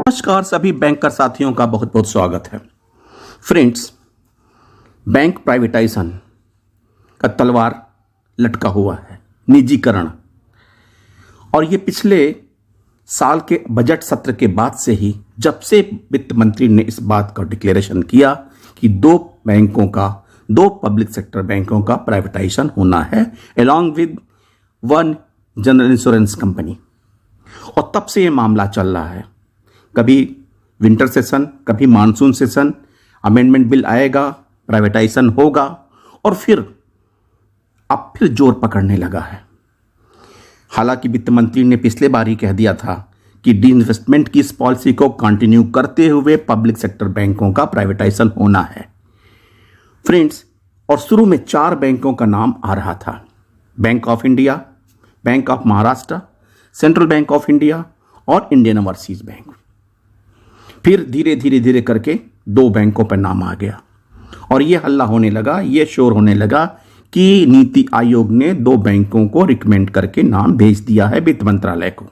नमस्कार सभी बैंकर साथियों का बहुत बहुत स्वागत है। फ्रेंड्स, बैंक प्राइवेटाइजेशन का तलवार लटका हुआ है, निजीकरण। और ये पिछले साल के बजट सत्र के बाद से ही, जब से वित्त मंत्री ने इस बात का डिक्लेरेशन किया कि दो पब्लिक सेक्टर बैंकों का प्राइवेटाइजेशन होना है along with one general insurance company, और तब से ये मामला चल रहा है। कभी विंटर सेशन, कभी मानसून सेशन, अमेंडमेंट बिल आएगा, प्राइवेटाइजेशन होगा, और फिर अब फिर जोर पकड़ने लगा है। हालांकि वित्त मंत्री ने पिछले बार ही कह दिया था कि डिइन्वेस्टमेंट की इस पॉलिसी को कंटिन्यू करते हुए पब्लिक सेक्टर बैंकों का प्राइवेटाइजेशन होना है। फ्रेंड्स, और शुरू में 4 बैंकों का नाम आ रहा था: bank of India, bank of Maharashtra, central bank of India और इंडियन ओवरसीज बैंक। फिर धीरे धीरे करके 2 बैंकों पर नाम आ गया, और ये हल्ला होने लगा, ये शोर होने लगा कि नीति आयोग ने 2 बैंकों को रिकमेंड करके नाम भेज दिया है वित्त मंत्रालय को।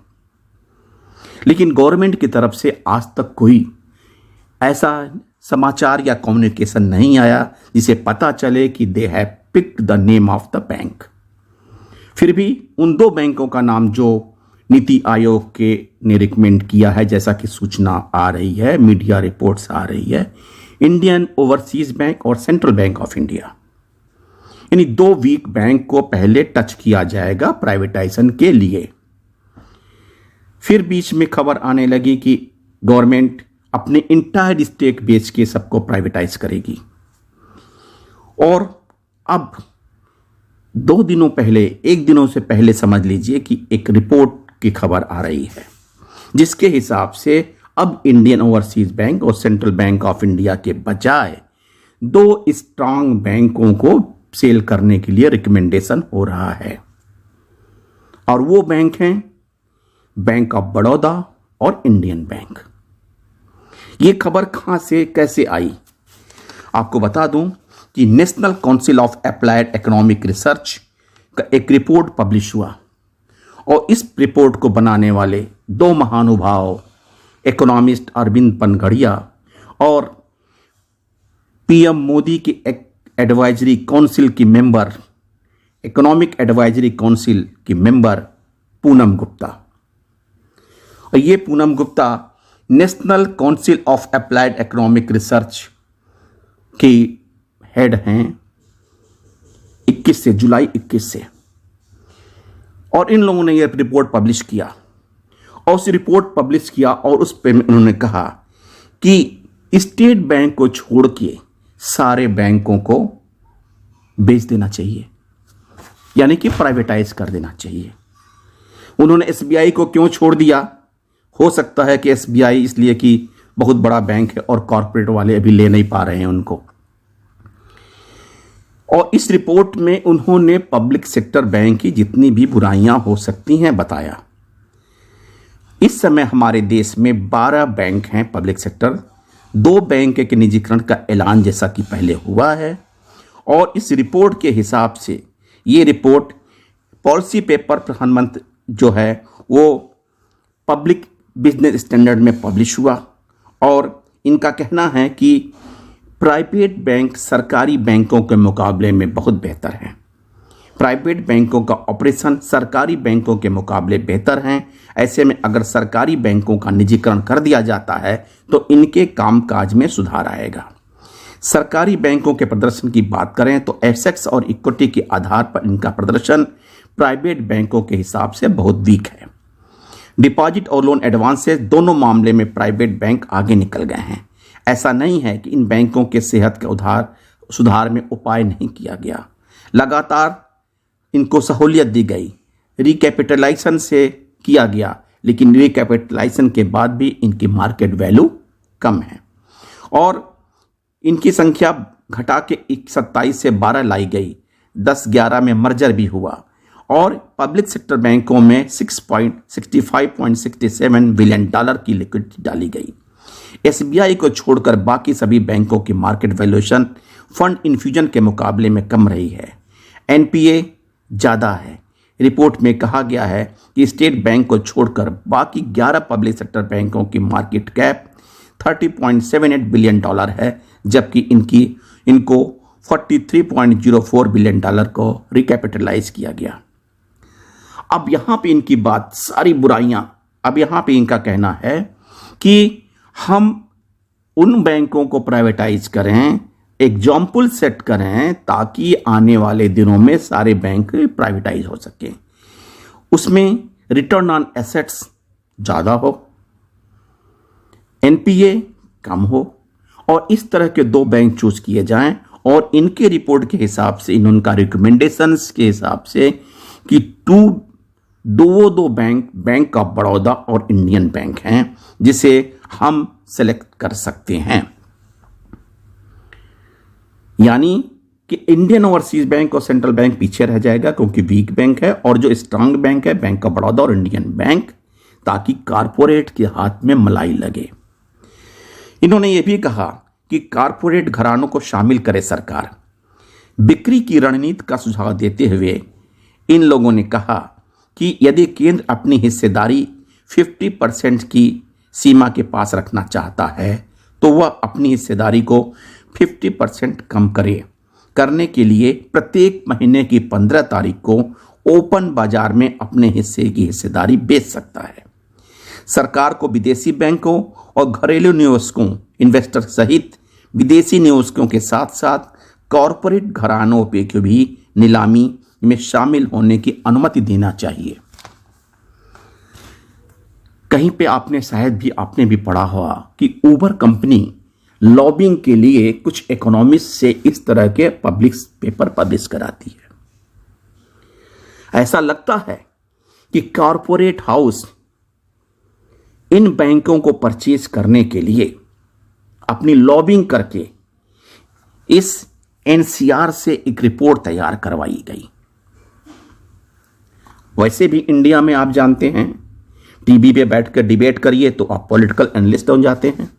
लेकिन गवर्नमेंट की तरफ से आज तक कोई ऐसा समाचार या कम्युनिकेशन नहीं आया जिसे पता चले कि they have picked the name of the bank. फिर भी उन 2 बैंकों का नाम जो नीति आयोग के ने रिकमेंड किया है, जैसा कि सूचना आ रही है, मीडिया रिपोर्ट्स आ रही है, इंडियन ओवरसीज बैंक और सेंट्रल बैंक ऑफ इंडिया, यानी 2 वीक बैंक को पहले टच किया जाएगा प्राइवेटाइजेशन के लिए। फिर बीच में खबर आने लगी कि गवर्नमेंट अपने इंटायर स्टेक बेच के सबको प्राइवेटाइज करेगी। और अब 2 दिनों पहले, 1 दिनों से पहले समझ लीजिए कि एक रिपोर्ट की खबर आ रही है, जिसके हिसाब से अब इंडियन ओवरसीज बैंक और सेंट्रल बैंक ऑफ इंडिया के बजाय 2 स्ट्रांग बैंकों को सेल करने के लिए रिकमेंडेशन हो रहा है। और वो बैंक हैं बैंक ऑफ बड़ौदा और इंडियन बैंक। ये खबर कहां से कैसे आई, आपको बता दूं कि national council of applied economic research का एक रिपोर्ट पब्लिश हुआ, और इस रिपोर्ट को बनाने वाले 2 महानुभाव, इकोनॉमिस्ट अरविंद पनघड़िया और पीएम मोदी की एडवाइजरी काउंसिल की मेंबर, इकोनॉमिक एडवाइजरी काउंसिल की मेंबर पूनम गुप्ता। और ये Poonam Gupta national council of applied economic research की हेड हैं 21 से, जुलाई 21 से। और इन लोगों ने यह रिपोर्ट पब्लिश किया, और उस रिपोर्ट पब्लिश किया और उस पर उन्होंने कहा कि स्टेट बैंक को छोड़ के सारे बैंकों को बेच देना चाहिए, यानी कि प्राइवेटाइज कर देना चाहिए। उन्होंने एसबीआई को क्यों छोड़ दिया? हो सकता है कि एसबीआई इसलिए कि बहुत बड़ा बैंक है और कॉर्पोरेट वाले अभी ले नहीं पा रहे हैं उनको। और इस रिपोर्ट में उन्होंने पब्लिक सेक्टर बैंक की जितनी भी बुराइयां हो सकती हैं बताया। इस समय हमारे देश में 12 बैंक हैं पब्लिक सेक्टर, 2 बैंक के निजीकरण का ऐलान जैसा कि पहले हुआ है। और इस रिपोर्ट के हिसाब से ये रिपोर्ट पॉलिसी पेपर प्रधानमंत्री जो है वो पब्लिक बिजनेस स्टैंडर्ड में पब्लिश हुआ, और इनका कहना है कि प्राइवेट बैंक सरकारी बैंकों के मुकाबले में बहुत बेहतर हैं। प्राइवेट बैंकों का ऑपरेशन सरकारी बैंकों के मुकाबले बेहतर हैं। ऐसे में अगर सरकारी बैंकों का निजीकरण कर दिया जाता है तो इनके कामकाज में सुधार आएगा। सरकारी बैंकों के प्रदर्शन की बात करें तो एसेट्स और इक्विटी के आधार पर इनका प्रदर्शन प्राइवेट बैंकों के हिसाब से बहुत वीक है। डिपॉजिट और लोन एडवांसेस दोनों मामले में प्राइवेट बैंक आगे निकल गए हैं। ऐसा नहीं है कि इन बैंकों के सेहत के सुधार में उपाय नहीं किया गया, लगातार इनको सहूलियत दी गई, रिकैपिटलाइजेशन से किया गया, लेकिन रिकैपिटलाइजेशन के बाद भी इनकी मार्केट वैल्यू कम है, और इनकी संख्या घटा के 27 से 12 लाई गई। 10-11 में मर्जर भी हुआ, और पब्लिक सेक्टर बैंकों में $65.67 बिलियन की लिक्विडिटी डाली गई। एसबीआई को छोड़कर बाकी सभी बैंकों की मार्केट वैल्यूएशन फंड इन्फ्यूजन के मुकाबले में कम रही है। एनपीए ज़्यादा है, रिपोर्ट में कहा गया है कि स्टेट बैंक को छोड़कर बाकी 11 पब्लिक सेक्टर बैंकों की मार्केट कैप $30.78 बिलियन है, जबकि इनको $43.04 बिलियन को रिकैपिटलाइज किया गया। अब यहां पे इनकी बात सारी बुराइयां, अब यहां पे इनका कहना है कि हम उन बैंकों को प्राइवेटाइज करें, एग्जाम्पल सेट करें ताकि आने वाले दिनों में सारे बैंक प्राइवेटाइज हो सके, उसमें रिटर्न ऑन एसेट्स ज़्यादा हो, एनपीए कम हो, और इस तरह के 2 बैंक चूज किए जाएं। और इनके रिपोर्ट के हिसाब से, इनका रिकमेंडेशंस के हिसाब से कि दो बैंक ऑफ बड़ौदा और इंडियन बैंक हैं जिसे हम सेलेक्ट कर सकते हैं। यानी कि इंडियन ओवरसीज बैंक और सेंट्रल बैंक पीछे रह जाएगा क्योंकि वीक बैंक है, और जो स्ट्रांग बैंक है बैंक ऑफ बड़ौदा और इंडियन बैंक, ताकि कारपोरेट के हाथ में मलाई लगे। इन्होंने यह भी कहा कि कारपोरेट घरानों को शामिल करे सरकार। बिक्री की रणनीति का सुझाव देते हुए इन लोगों ने कहा कि यदि केंद्र अपनी हिस्सेदारी 50% की सीमा के पास रखना चाहता है तो वह अपनी हिस्सेदारी को 50% कम करने के लिए प्रत्येक महीने की 15 तारीख को ओपन बाजार में अपने हिस्से की हिस्सेदारी बेच सकता है। सरकार को विदेशी बैंकों और घरेलू निवेशकों, इन्वेस्टर सहित विदेशी निवेशकों के साथ साथ कॉरपोरेट घरानों पे को भी नीलामी में शामिल होने की अनुमति देना चाहिए। कहीं पे आपने भी पढ़ा होगा कि उबर कंपनी लॉबिंग के लिए कुछ इकोनॉमिस्ट से इस तरह के पब्लिक पेपर पब्लिश कराती है। ऐसा लगता है कि कॉरपोरेट हाउस इन बैंकों को परचेज करने के लिए अपनी लॉबिंग करके इस एनसीआर से एक रिपोर्ट तैयार करवाई गई। वैसे भी इंडिया में आप जानते हैं, टीवी पे बैठकर डिबेट करिए तो आप पॉलिटिकल एनालिस्ट हो जाते हैं,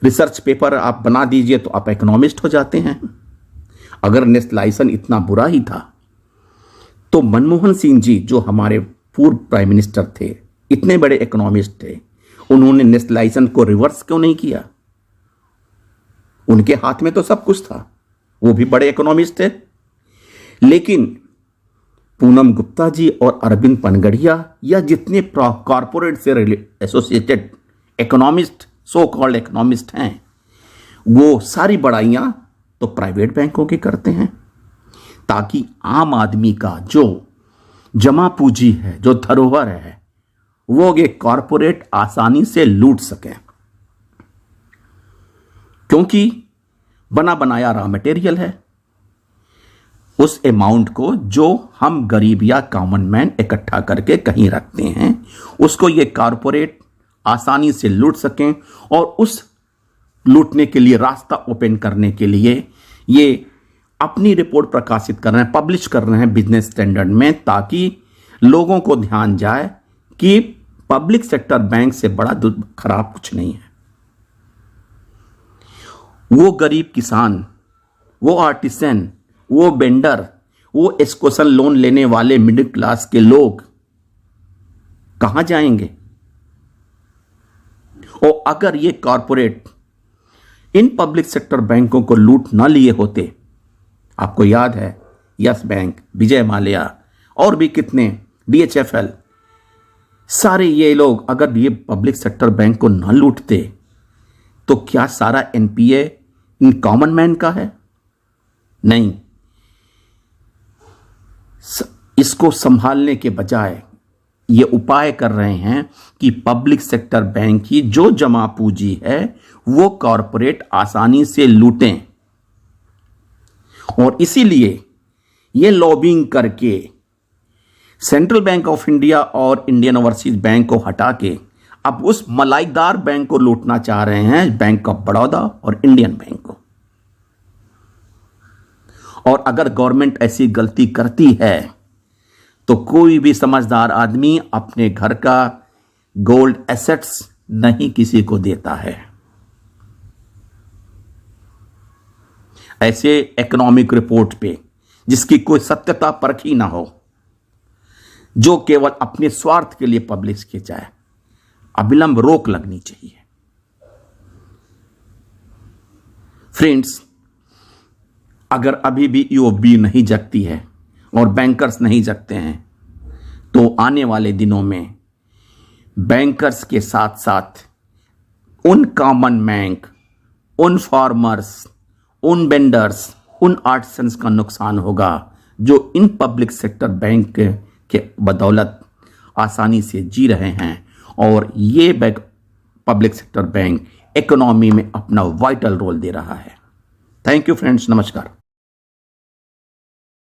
रिसर्च पेपर आप बना दीजिए तो आप इकोनॉमिस्ट हो जाते हैं। अगर नेशनलाइजेशन इतना बुरा ही था तो मनमोहन सिंह जी, जो हमारे पूर्व प्राइम मिनिस्टर थे, इतने बड़े इकोनॉमिस्ट थे, उन्होंने नेशनलाइजेशन को रिवर्स क्यों नहीं किया? उनके हाथ में तो सब कुछ था, वो भी बड़े इकोनॉमिस्ट थे। लेकिन पूनम गुप्ता जी और अरविंद पनगड़िया या जितने कॉरपोरेट से associated economist, so called economist हैं, वो सारी बड़ाइयां तो प्राइवेट बैंकों की करते हैं ताकि आम आदमी का जो जमा पूंजी है, जो धरोहर है, वो ये कॉरपोरेट आसानी से लूट सकें, क्योंकि बना बनाया रॉ मटेरियल है। उस अमाउंट को जो हम गरीब या कॉमन मैन इकट्ठा करके कहीं रखते हैं, उसको ये कॉरपोरेट आसानी से लूट सकें, और उस लूटने के लिए रास्ता ओपन करने के लिए ये अपनी रिपोर्ट प्रकाशित कर रहे हैं, पब्लिश कर रहे हैं बिजनेस स्टैंडर्ड में, ताकि लोगों को ध्यान जाए कि पब्लिक सेक्टर बैंक से बड़ा खराब कुछ नहीं है। वो गरीब किसान, वो आर्टिसन, वो वेंडर, वो एस्कोशन लोन लेने वाले मिडिल क्लास के लोग कहां जाएंगे? और अगर ये कॉरपोरेट इन पब्लिक सेक्टर बैंकों को लूट ना लिए होते, आपको याद है यस बैंक, विजय माल्या और भी कितने, डीएचएफएल, सारे ये लोग अगर ये पब्लिक सेक्टर बैंक को ना लूटते तो क्या सारा एनपीए इन कॉमन मैन का है? नहीं। इसको संभालने के बजाय ये उपाय कर रहे हैं कि पब्लिक सेक्टर बैंक की जो जमा पूंजी है वो कॉरपोरेट आसानी से लूटें, और इसीलिए ये लॉबिंग करके सेंट्रल बैंक ऑफ इंडिया और इंडियन ओवरसीज बैंक को हटा के अब उस मलाईदार बैंक को लूटना चाह रहे हैं, बैंक ऑफ बड़ौदा और इंडियन बैंक को। और अगर गवर्नमेंट ऐसी गलती करती है तो कोई भी समझदार आदमी अपने घर का गोल्ड एसेट्स नहीं किसी को देता है। ऐसे इकोनॉमिक रिपोर्ट पे जिसकी कोई सत्यता परखी ना हो, जो केवल अपने स्वार्थ के लिए पब्लिश किए जाए। अविलंब रोक लगनी चाहिए। फ्रेंड्स, अगर अभी भी यूओबी नहीं जगती है और बैंकर्स नहीं जगते हैं, तो आने वाले दिनों में बैंकर्स के साथ साथ उन कॉमन बैंक, उन फार्मर्स, उन वेंडर्स, उन आर्टिसंस का नुकसान होगा जो इन पब्लिक सेक्टर बैंक के बदौलत आसानी से जी रहे हैं और ये पब्लिक सेक्टर बैंक इकोनॉमी में अपना वाइटल रोल दे रहा है। थैंक यू फ्रेंड्स, नमस्कार।